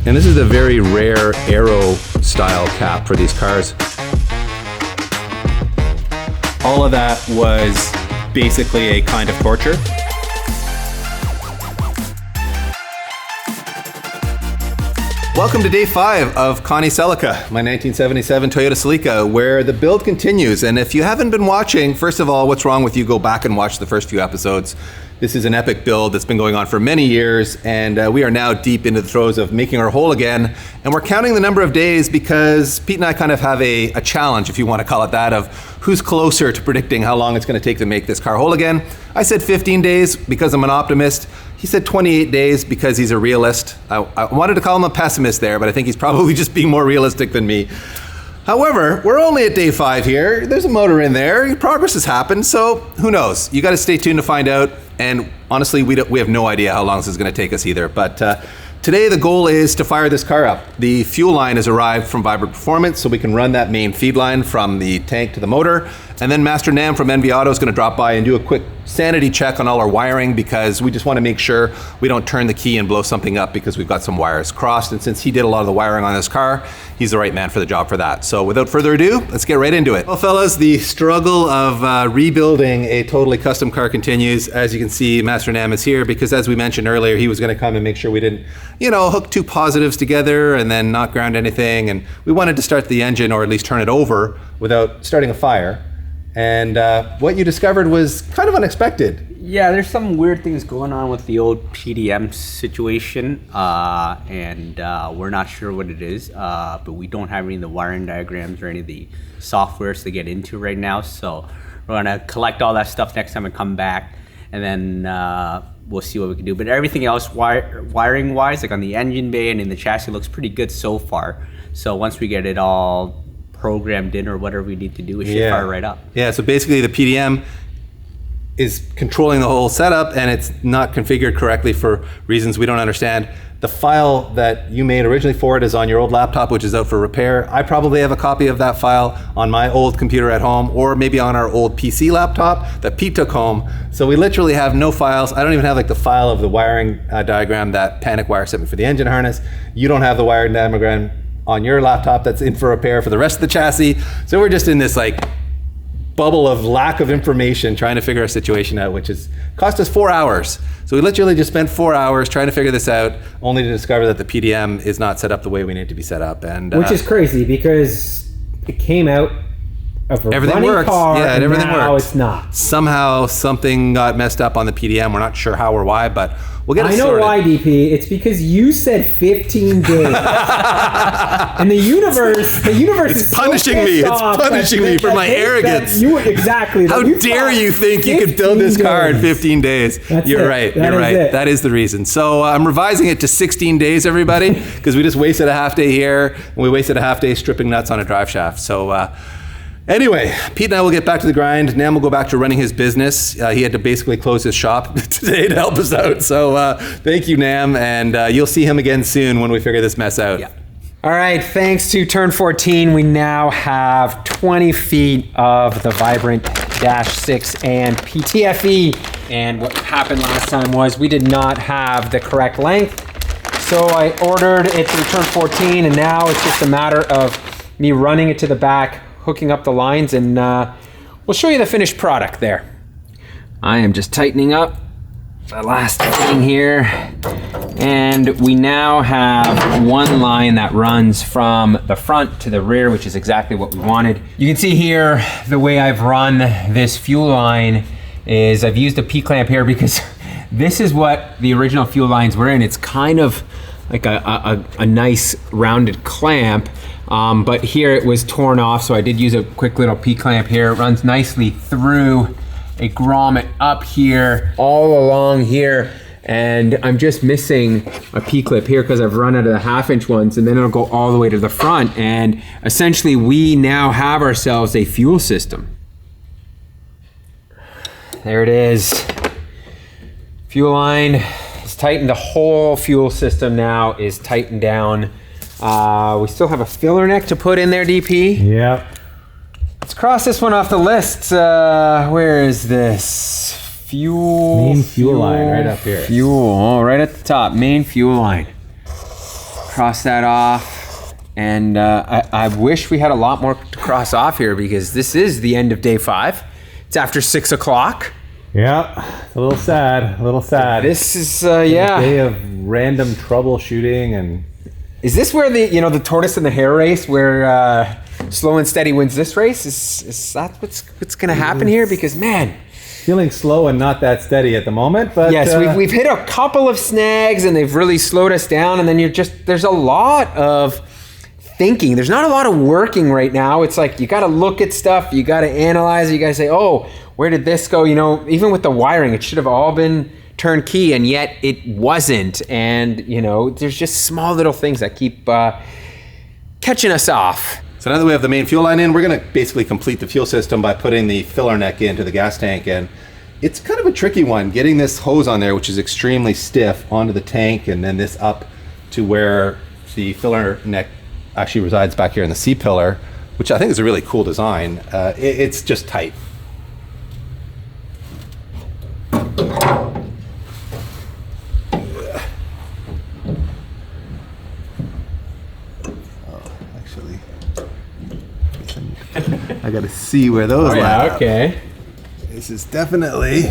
And this is a very rare aero style cap for these cars. All of that was basically a kind of torture. Welcome to day 5 of Connie Celica, my 1977 Toyota Celica, where the build continues. And if you haven't been watching, first of all, what's wrong with you? Go back and watch the first few episodes. This is an epic build that's been going on for many years, and we are now deep into the throes of making her whole again. And we're counting the number of days because Pete and I kind of have a challenge, if you want to call it that, of who's closer to predicting how long it's going to take to make this car whole again. I said 15 days because I'm an optimist. He said 28 days because he's a realist. I wanted to call him a pessimist there, but I think he's probably just being more realistic than me. However, we're only at day 5 here. There's a motor in there. Progress has happened, so who knows? You got to stay tuned to find out. And honestly, we have no idea how long this is going to take us either. But today the goal is to fire this car up. The fuel line has arrived from Vibrant Performance, so we can run that main feed line from the tank to the motor. And then Master Nam from NV Auto is going to drop by and do a quick sanity check on all our wiring, because we just want to make sure we don't turn the key and blow something up because we've got some wires crossed. And since he did a lot of the wiring on this car, he's the right man for the job for that. So without further ado, let's get right into it. Well, fellas, the struggle of rebuilding a totally custom car continues. As you can see, Master Nam is here because, as we mentioned earlier, he was going to come and make sure we didn't, hook two positives together and then not ground anything. And we wanted to start the engine, or at least turn it over, without starting a fire. And what you discovered was kind of unexpected. Yeah, there's some weird things going on with the old PDM situation, and we're not sure what it is, but we don't have any of the wiring diagrams or any of the softwares to get into right now, so we're going to collect all that stuff next time and come back, and then we'll see what we can do. But everything else, wiring-wise, like on the engine bay and in the chassis, looks pretty good so far. So once we get it all programmed in or whatever we need to do, it should fire right up. Yeah, so basically the PDM is controlling the whole setup, and it's not configured correctly for reasons we don't understand. The file that you made originally for it is on your old laptop, which is out for repair. I probably have a copy of that file on my old computer at home, or maybe on our old PC laptop that Pete took home. So we literally have no files. I don't even have the file of the wiring diagram that Panic Wire sent me for the engine harness. You don't have the wiring diagram on your laptop that's in for repair for the rest of the chassis. So we're just in this bubble of lack of information trying to figure our situation out, which has cost us 4 hours. So we literally just spent 4 hours trying to figure this out, only to discover that the PDM is not set up the way we need it to be set up. And which is crazy, because it came out of a everything running works. car, yeah, and everything now works. It's not. Somehow something got messed up on the PDM. We're not sure how or why, but we'll get it sorted. I know why, DP. It's because you said 15 days. And the universe is punishing me. It's punishing me for my arrogance. Exactly. How dare you think you could build this car in 15 days? You're right. You're right. That is the reason. So I'm revising it to 16 days, everybody, because we just wasted a half day here, and we wasted a half day stripping nuts on a drive shaft. So anyway, Pete and I will get back to the grind. Nam will go back to running his business. He had to basically close his shop today to help us out. So thank you, Nam, and you'll see him again soon when we figure this mess out. Yeah. All right, thanks to Turn 14, we now have 20 feet of the Vibrant Dash 6 and PTFE. And what happened last time was we did not have the correct length. So I ordered it through Turn 14, and now it's just a matter of me running it to the back, hooking up the lines, and we'll show you the finished product there. I am just tightening up the last thing here, and we now have one line that runs from the front to the rear, which is exactly what we wanted. You can see here the way I've run this fuel line is I've used a P-clamp here because this is what the original fuel lines were in. It's kind of like a nice rounded clamp, but here it was torn off, so I did use a quick little P-clamp here. It runs nicely through a grommet up here, all along here, and I'm just missing a P-clip here because I've run out of the 1/2-inch ones, and then it'll go all the way to the front, and essentially we now have ourselves a fuel system. There it is. Fuel line is tightened. The whole fuel system now is tightened down. We still have a filler neck to put in there, DP. Yep. Let's cross this one off the list. Where is this? Fuel. Main fuel line right up here. Fuel, right at the top. Main fuel line. cross that off. And I wish we had a lot more to cross off here because this is the end of day 5. It's after 6 o'clock. Yeah, it's a little sad. This is, yeah. A day of random troubleshooting and... Is this where the tortoise and the hare race, where slow and steady wins this race? Is that what's going to happen here? Because, man... Feeling slow and not that steady at the moment, but... Yes, we've hit a couple of snags and they've really slowed us down, and then there's a lot of thinking. There's not a lot of working right now. It's like you got to look at stuff, you got to analyze it, you got to say, oh, where did this go? Even with the wiring, it should have all been turnkey, and yet it wasn't. And, there's just small little things that keep catching us off. So now that we have the main fuel line in, we're going to basically complete the fuel system by putting the filler neck into the gas tank. And it's kind of a tricky one, getting this hose on there, which is extremely stiff, onto the tank, and then this up to where the filler neck actually resides back here in the C-pillar, which I think is a really cool design. It's just tight. I gotta see where those line up. Okay. This is definitely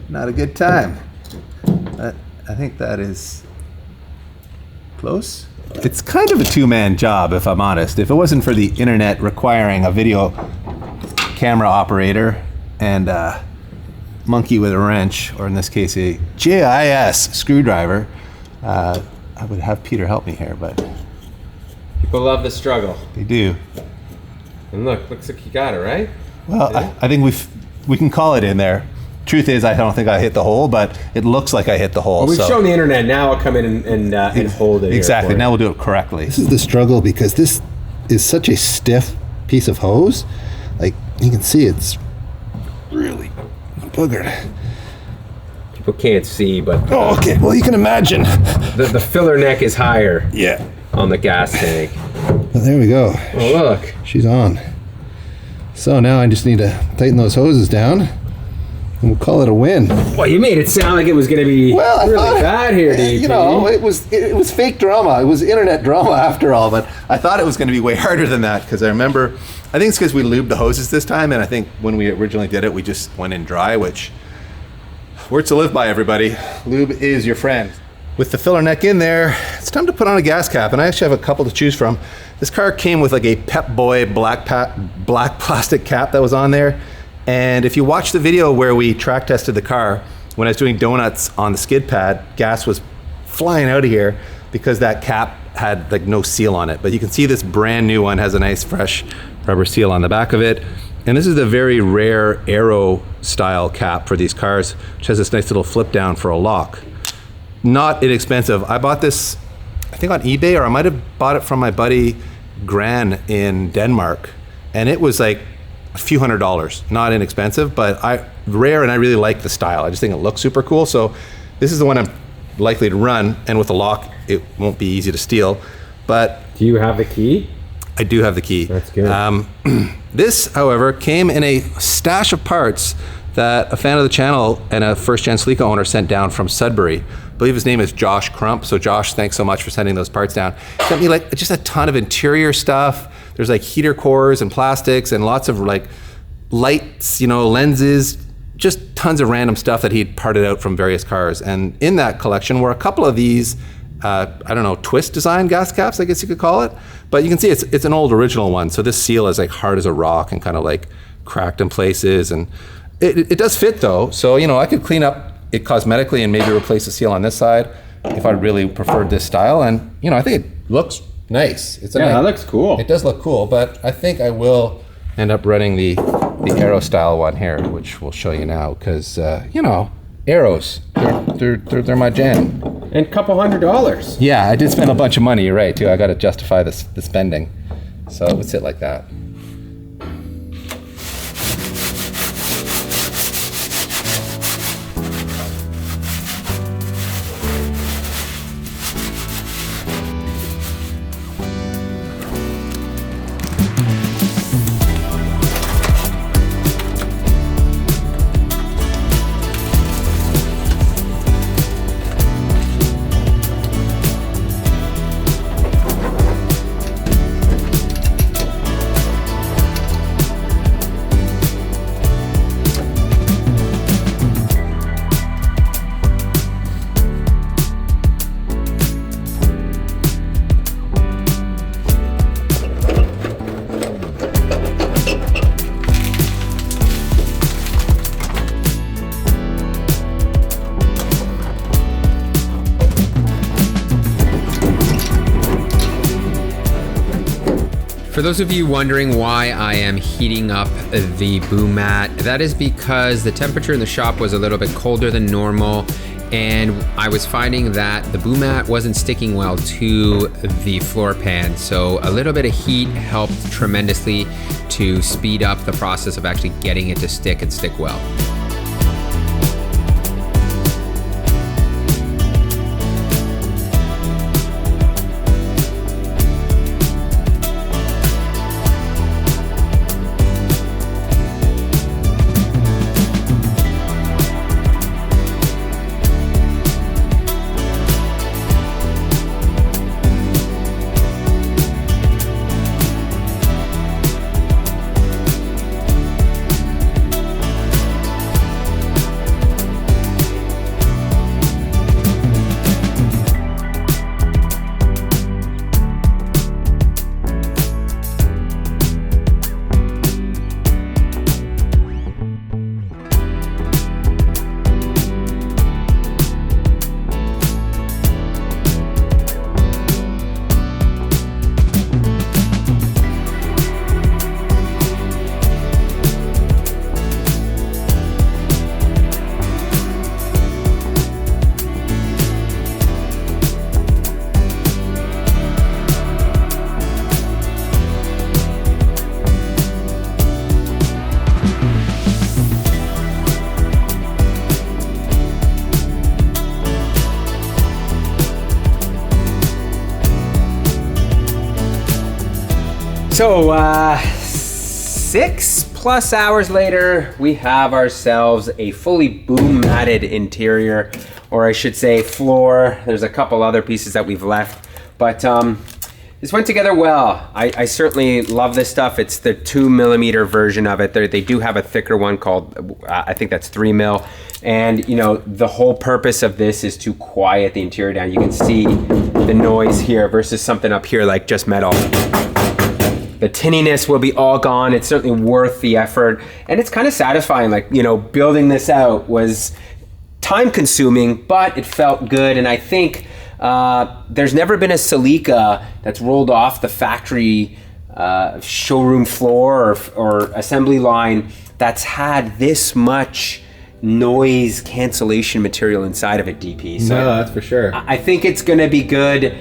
not a good time. But I think that is close. It's kind of a two-man job, if I'm honest. If it wasn't for the internet requiring a video camera operator and a monkey with a wrench, or in this case a GIS screwdriver, I would have Peter help me here, but People love the struggle. they do. And looks like you got it, right? Well, I think we can call it in there. Truth is, I don't think I hit the hole, but it looks like I hit the hole. Well, we've shown the internet. Now I'll come in and hold it. Exactly. Here Now we'll do it correctly. This is the struggle because this is such a stiff piece of hose. Like, you can see it's really boogered. People can't see, but Oh, okay. Well, you can imagine. the filler neck is higher Yeah. on the gas tank. Well, there we go. Oh, look. She's on. So now I just need to tighten those hoses down, and we'll call it a win. Well, you made it sound like it was going to be Well, I really thought, bad here, DP. You know, it was fake drama. It was internet drama after all, but I thought it was going to be way harder than that because I remember, I think it's because we lubed the hoses this time, and I think when we originally did it, we just went in dry, which, words to live by, everybody. Lube is your friend. With the filler neck in there, it's time to put on a gas cap, and I actually have a couple to choose from. This car came with like a Pep Boy black plastic cap that was on there, and if you watch the video where we track tested the car, when I was doing donuts on the skid pad, gas was flying out of here because that cap had like no seal on it. But you can see this brand new one has a nice fresh rubber seal on the back of it. And this is the very rare Aero style cap for these cars, which has this nice little flip down for a lock. Not inexpensive. I bought this, I think on eBay, or I might have bought it from my buddy Gran in Denmark. And it was like a few $100s, not inexpensive, but rare, and I really like the style. I just think it looks super cool. So this is the one I'm likely to run, and with the lock, it won't be easy to steal. But Do you have the key? I do have the key. That's good. This, however, came in a stash of parts that a fan of the channel and a first-gen Celica owner sent down from Sudbury. I believe his name is Josh Crump. So Josh, thanks so much for sending those parts down. Sent me like just a ton of interior stuff. There's like heater cores and plastics and lots of like lights, lenses, just tons of random stuff that he'd parted out from various cars. And in that collection were a couple of these twist design gas caps, I guess you could call it. But you can see it's an old original one. So this seal is like hard as a rock and kind of like cracked in places. And it does fit though. So, I could clean up it cosmetically and maybe replace the seal on this side if I really preferred this style. And, I think it looks nice. That looks cool. It does look cool, but I think I will end up running the Aero style one here, which we'll show you now because, Aeros, they're my jam. And a couple $100. Yeah, I did spend a bunch of money, you're right, too. I got to justify the spending. So it would sit like that. For those of you wondering why I am heating up the boom mat, that is because the temperature in the shop was a little bit colder than normal, and I was finding that the boom mat wasn't sticking well to the floor pan. So a little bit of heat helped tremendously to speed up the process of actually getting it to stick and stick well. So 6+ hours later, we have ourselves a fully boom matted interior, or I should say floor. There's a couple other pieces that we've left, but this went together well. I certainly love this stuff. It's the 2mm version of it. They do have a thicker one called, I think that's 3mm. And you know, the whole purpose of this is to quiet the interior down. You can see the noise here versus something up here like just metal. The tinniness will be all gone. It's certainly worth the effort. And it's kind of satisfying, like, you know, building this out was time consuming, but it felt good. And I think there's never been a Celica that's rolled off the factory showroom floor or assembly line that's had this much noise cancellation material inside of it, DP. So no, that's for sure. I think it's gonna be good.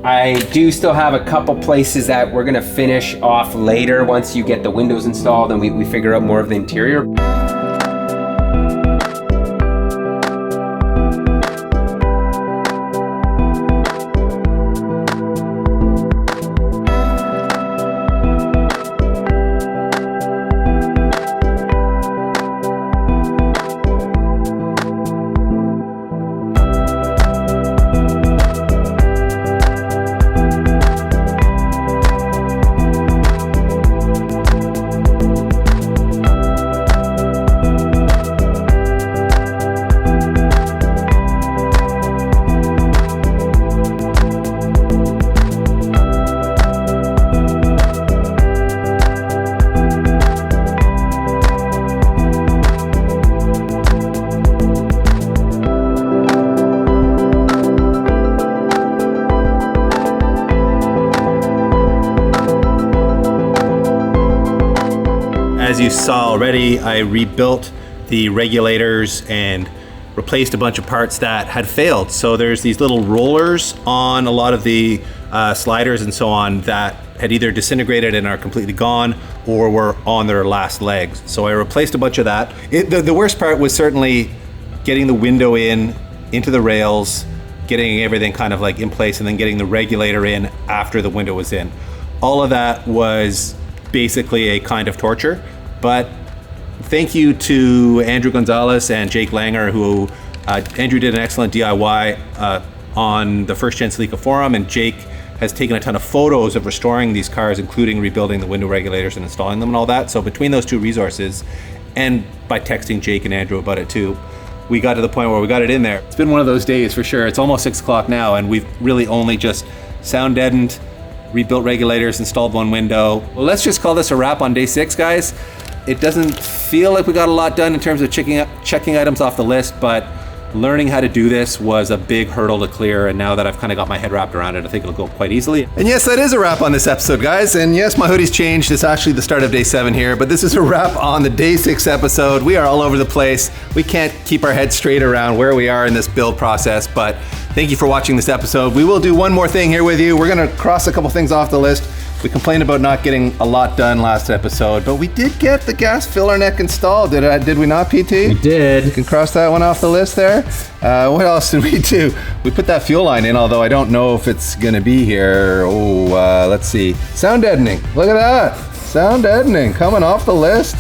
I do still have a couple places that we're gonna finish off later once you get the windows installed and we figure out more of the interior. As you saw already, I rebuilt the regulators and replaced a bunch of parts that had failed. So there's these little rollers on a lot of the sliders and so on that had either disintegrated and are completely gone or were on their last legs. So I replaced a bunch of that. The worst part was certainly getting the window into the rails, getting everything kind of like in place, and then getting the regulator in after the window was in. All of that was basically a kind of torture. But thank you to Andrew Gonzalez and Jake Langer, who Andrew did an excellent DIY on the First Gen Celica forum, and Jake has taken a ton of photos of restoring these cars, including rebuilding the window regulators and installing them and all that. So between those two resources, and by texting Jake and Andrew about it too, we got to the point where we got it in there. It's been one of those days for sure. It's almost 6 o'clock now, and we've really only just sound deadened, rebuilt regulators, installed one window. Well, let's just call this a wrap on day 6, guys. It doesn't feel like we got a lot done in terms of checking items off the list, but Learning how to do this was a big hurdle to clear, and now that I've kind of got my head wrapped around it, I think it'll go quite easily. And yes, that is a wrap on this episode, guys. And yes, my hoodie's changed. It's actually the start of day 7 here, but this is a wrap on the day 6 episode. We are all over the place. We can't keep our heads straight around where we are in this build process, but thank you for watching this episode. We will do one more thing here with you. We're gonna cross a couple things off the list. We complained about not getting a lot done last episode, but we did get the gas filler neck installed. Did we not, PT? We did. You can cross that one off the list there. What else did we do? We put that fuel line in, although I don't know if it's gonna be here. Oh, let's see. Sound deadening. Look at that. Sound deadening coming off the list.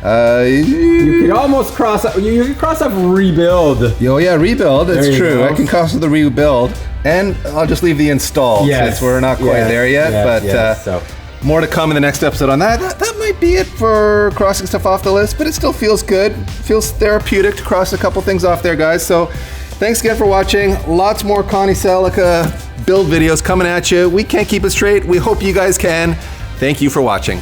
You could almost cross up. You could cross up rebuild. Oh yeah, rebuild. It's true. Go. I can cross the rebuild, and I'll just leave the install since we're not quite there yet. So more to come in the next episode on that. That might be it for crossing stuff off the list, but it still feels good. Feels therapeutic to cross a couple things off there, guys. So thanks again for watching. Lots more Connie Celica build videos coming at you. We can't keep it straight. We hope you guys can. Thank you for watching.